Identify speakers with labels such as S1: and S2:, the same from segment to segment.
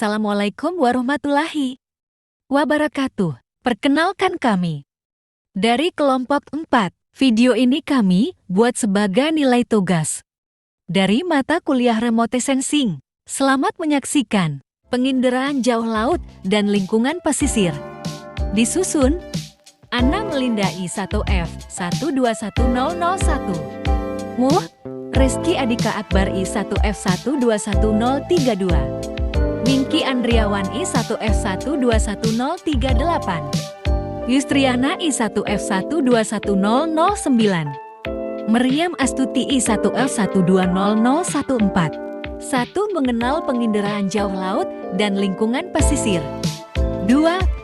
S1: Assalamualaikum warahmatullahi wabarakatuh. Perkenalkan kami dari kelompok 4. Video ini kami buat sebagai nilai tugas dari mata kuliah Remote Sensing. Selamat menyaksikan penginderaan jauh laut dan lingkungan pesisir. Disusun Anna Melinda I1F 121001. Muh Reski Adika Akbar I1F 121032. Mingki Andriawan I1F 121038. Yustriana I1F 121009. Meriam Astuti I1F 120014. 1. Mengenal penginderaan jauh laut dan lingkungan pesisir. 2.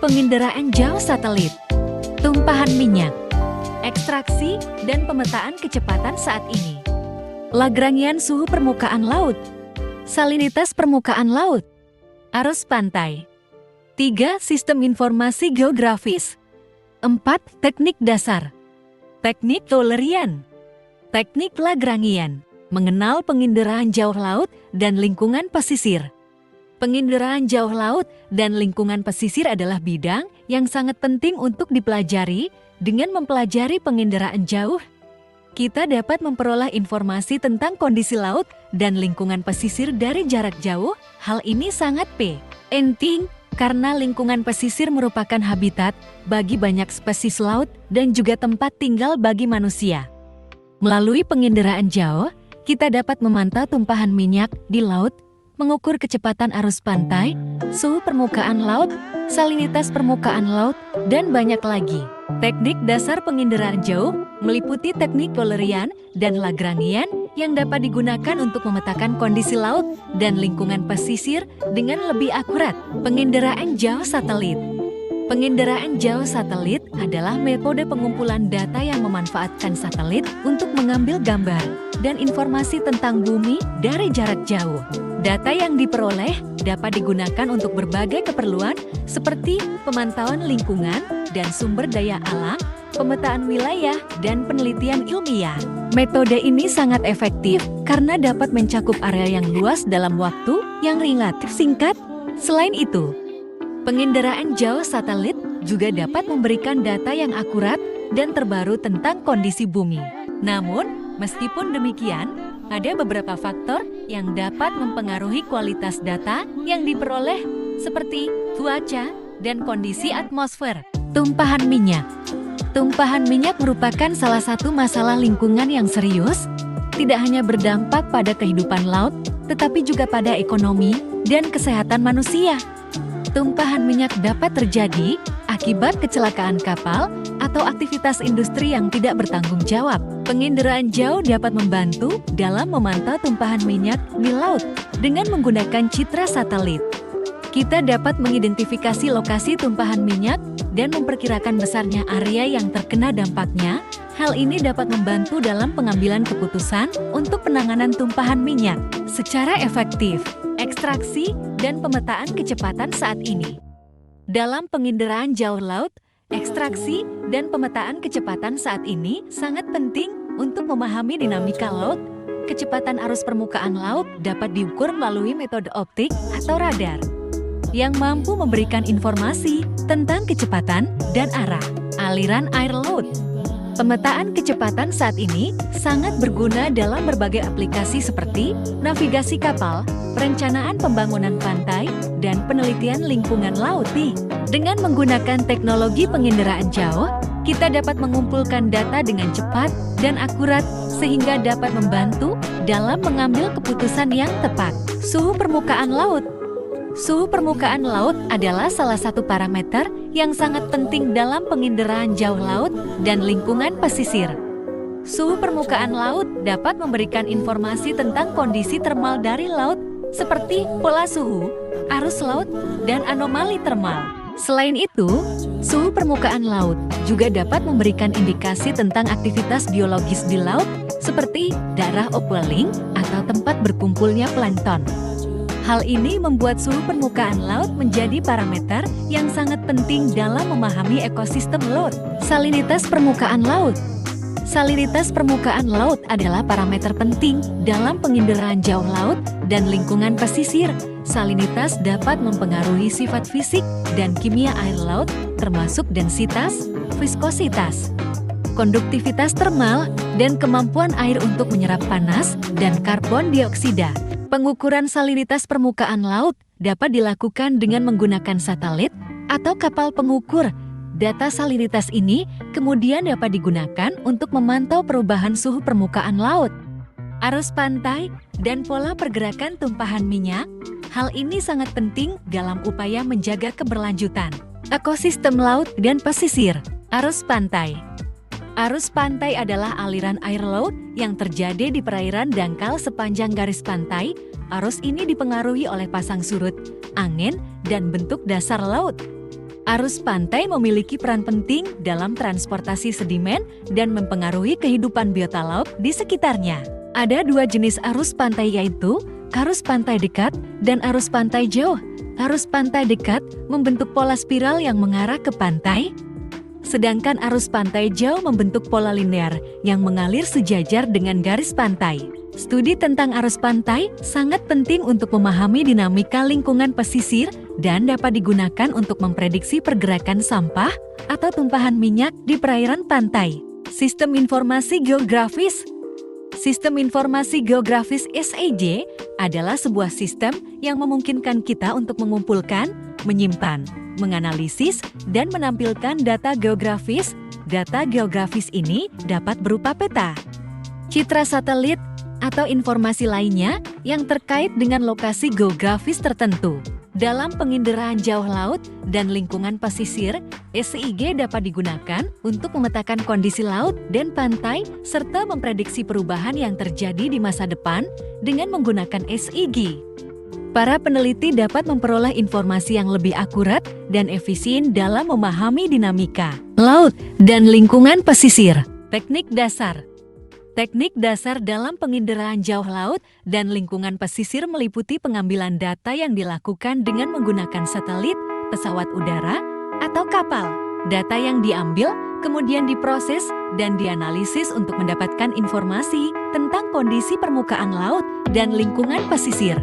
S1: Penginderaan jauh satelit. Tumpahan minyak. Ekstraksi dan pemetaan kecepatan saat ini. Lagrangian suhu permukaan laut. Salinitas permukaan laut. Arus pantai. 3. Sistem informasi geografis. 4. Teknik dasar. Teknik Eulerian. Teknik Lagrangian. Mengenal penginderaan jauh laut dan lingkungan pesisir. Penginderaan jauh laut dan lingkungan pesisir adalah bidang yang sangat penting untuk dipelajari. Dengan mempelajari penginderaan jauh, kita dapat memperoleh informasi tentang kondisi laut dan lingkungan pesisir dari jarak jauh. Hal ini sangat penting karena lingkungan pesisir merupakan habitat bagi banyak spesies laut dan juga tempat tinggal bagi manusia. Melalui penginderaan jauh, kita dapat memantau tumpahan minyak di laut, mengukur kecepatan arus pantai, suhu permukaan laut, salinitas permukaan laut, dan banyak lagi. Teknik dasar penginderaan jauh meliputi teknik Eulerian dan Lagrangian yang dapat digunakan untuk memetakan kondisi laut dan lingkungan pesisir dengan lebih akurat. Penginderaan jauh satelit. Penginderaan jauh satelit adalah metode pengumpulan data yang memanfaatkan satelit untuk mengambil gambar dan informasi tentang bumi dari jarak jauh. Data yang diperoleh dapat digunakan untuk berbagai keperluan seperti pemantauan lingkungan dan sumber daya alam, pemetaan wilayah, dan penelitian ilmiah. Metode ini sangat efektif karena dapat mencakup area yang luas dalam waktu yang relatif singkat. Selain itu, penginderaan jauh satelit juga dapat memberikan data yang akurat dan terbaru tentang kondisi bumi. Namun, meskipun demikian, ada beberapa faktor yang dapat mempengaruhi kualitas data yang diperoleh, seperti cuaca dan kondisi atmosfer. Tumpahan minyak. Tumpahan minyak merupakan salah satu masalah lingkungan yang serius, tidak hanya berdampak pada kehidupan laut, tetapi juga pada ekonomi dan kesehatan manusia. Tumpahan minyak dapat terjadi akibat kecelakaan kapal atau aktivitas industri yang tidak bertanggung jawab. Penginderaan jauh dapat membantu dalam memantau tumpahan minyak di laut dengan menggunakan citra satelit. Kita dapat mengidentifikasi lokasi tumpahan minyak dan memperkirakan besarnya area yang terkena dampaknya. Hal ini dapat membantu dalam pengambilan keputusan untuk penanganan tumpahan minyak secara efektif. Ekstraksi dan pemetaan kecepatan saat ini. Dalam penginderaan jauh laut, ekstraksi dan pemetaan kecepatan saat ini sangat penting untuk memahami dinamika laut. Kecepatan arus permukaan laut dapat diukur melalui metode optik atau radar yang mampu memberikan informasi tentang kecepatan dan arah aliran air laut. Pemetaan kecepatan saat ini sangat berguna dalam berbagai aplikasi seperti navigasi kapal, perencanaan pembangunan pantai, dan penelitian lingkungan laut. Dengan menggunakan teknologi penginderaan jauh, kita dapat mengumpulkan data dengan cepat dan akurat sehingga dapat membantu dalam mengambil keputusan yang tepat. Suhu permukaan laut. Suhu permukaan laut adalah salah satu parameter yang sangat penting dalam penginderaan jauh laut dan lingkungan pesisir. Suhu permukaan laut dapat memberikan informasi tentang kondisi termal dari laut seperti pola suhu, arus laut, dan anomali termal. Selain itu, suhu permukaan laut juga dapat memberikan indikasi tentang aktivitas biologis di laut seperti daerah upwelling atau tempat berkumpulnya plankton. Hal ini membuat suhu permukaan laut menjadi parameter yang sangat penting dalam memahami ekosistem laut. Salinitas permukaan laut. Salinitas permukaan laut adalah parameter penting dalam penginderaan jauh laut dan lingkungan pesisir. Salinitas dapat mempengaruhi sifat fisik dan kimia air laut, termasuk densitas, viskositas, konduktivitas termal, dan kemampuan air untuk menyerap panas dan karbon dioksida. Pengukuran salinitas permukaan laut dapat dilakukan dengan menggunakan satelit atau kapal pengukur. Data salinitas ini kemudian dapat digunakan untuk memantau perubahan suhu permukaan laut, arus pantai, dan pola pergerakan tumpahan minyak. Hal ini sangat penting dalam upaya menjaga keberlanjutan ekosistem laut dan pesisir. Arus pantai. Arus pantai adalah aliran air laut yang terjadi di perairan dangkal sepanjang garis pantai. Arus ini dipengaruhi oleh pasang surut, angin, dan bentuk dasar laut. Arus pantai memiliki peran penting dalam transportasi sedimen dan mempengaruhi kehidupan biota laut di sekitarnya. Ada dua jenis arus pantai, yaitu arus pantai dekat dan arus pantai jauh. Arus pantai dekat membentuk pola spiral yang mengarah ke pantai, sedangkan arus pantai jauh membentuk pola linear yang mengalir sejajar dengan garis pantai. Studi tentang arus pantai sangat penting untuk memahami dinamika lingkungan pesisir dan dapat digunakan untuk memprediksi pergerakan sampah atau tumpahan minyak di perairan pantai. Sistem informasi geografis. Sistem informasi geografis (SIG) adalah sebuah sistem yang memungkinkan kita untuk mengumpulkan, menyimpan, menganalisis, dan menampilkan data geografis. Data geografis ini dapat berupa peta, citra satelit, atau informasi lainnya yang terkait dengan lokasi geografis tertentu. Dalam penginderaan jauh laut dan lingkungan pesisir, SIG dapat digunakan untuk memetakan kondisi laut dan pantai serta memprediksi perubahan yang terjadi di masa depan dengan menggunakan SIG. Para peneliti dapat memperoleh informasi yang lebih akurat dan efisien dalam memahami dinamika laut dan lingkungan pesisir. Teknik dasar. Teknik dasar dalam penginderaan jauh laut dan lingkungan pesisir meliputi pengambilan data yang dilakukan dengan menggunakan satelit, pesawat udara, atau kapal. Data yang diambil kemudian diproses dan dianalisis untuk mendapatkan informasi tentang kondisi permukaan laut dan lingkungan pesisir.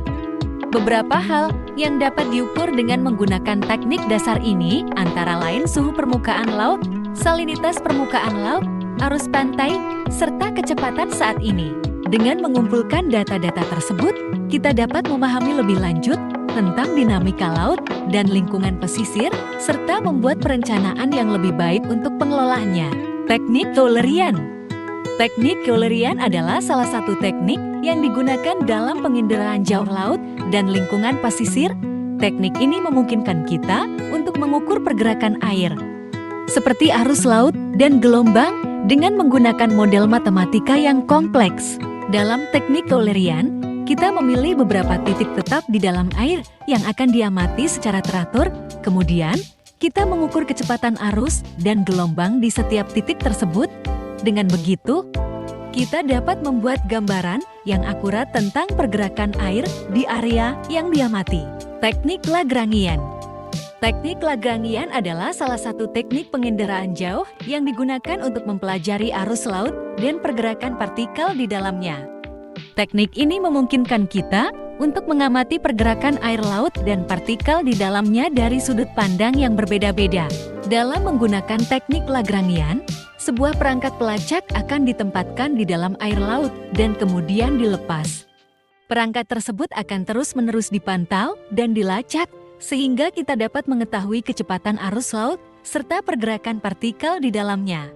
S1: Beberapa hal yang dapat diukur dengan menggunakan teknik dasar ini antara lain suhu permukaan laut, salinitas permukaan laut, arus pantai, serta kecepatan saat ini. Dengan mengumpulkan data-data tersebut, kita dapat memahami lebih lanjut tentang dinamika laut dan lingkungan pesisir, serta membuat perencanaan yang lebih baik untuk pengelolaannya. Teknik Keulerian. Teknik Keulerian adalah salah satu teknik yang digunakan dalam penginderaan jauh laut dan lingkungan pesisir. Teknik ini memungkinkan kita untuk mengukur pergerakan air, seperti arus laut dan gelombang, dengan menggunakan model matematika yang kompleks. Dalam teknik Keulerian, kita memilih beberapa titik tetap di dalam air yang akan diamati secara teratur. Kemudian, kita mengukur kecepatan arus dan gelombang di setiap titik tersebut. Dengan begitu, kita dapat membuat gambaran yang akurat tentang pergerakan air di area yang diamati. Teknik Lagrangian. Teknik Lagrangian adalah salah satu teknik penginderaan jauh yang digunakan untuk mempelajari arus laut dan pergerakan partikel di dalamnya. Teknik ini memungkinkan kita untuk mengamati pergerakan air laut dan partikel di dalamnya dari sudut pandang yang berbeda-beda. Dalam menggunakan teknik Lagrangian, sebuah perangkat pelacak akan ditempatkan di dalam air laut dan kemudian dilepas. Perangkat tersebut akan terus-menerus dipantau dan dilacak, sehingga kita dapat mengetahui kecepatan arus laut serta pergerakan partikel di dalamnya.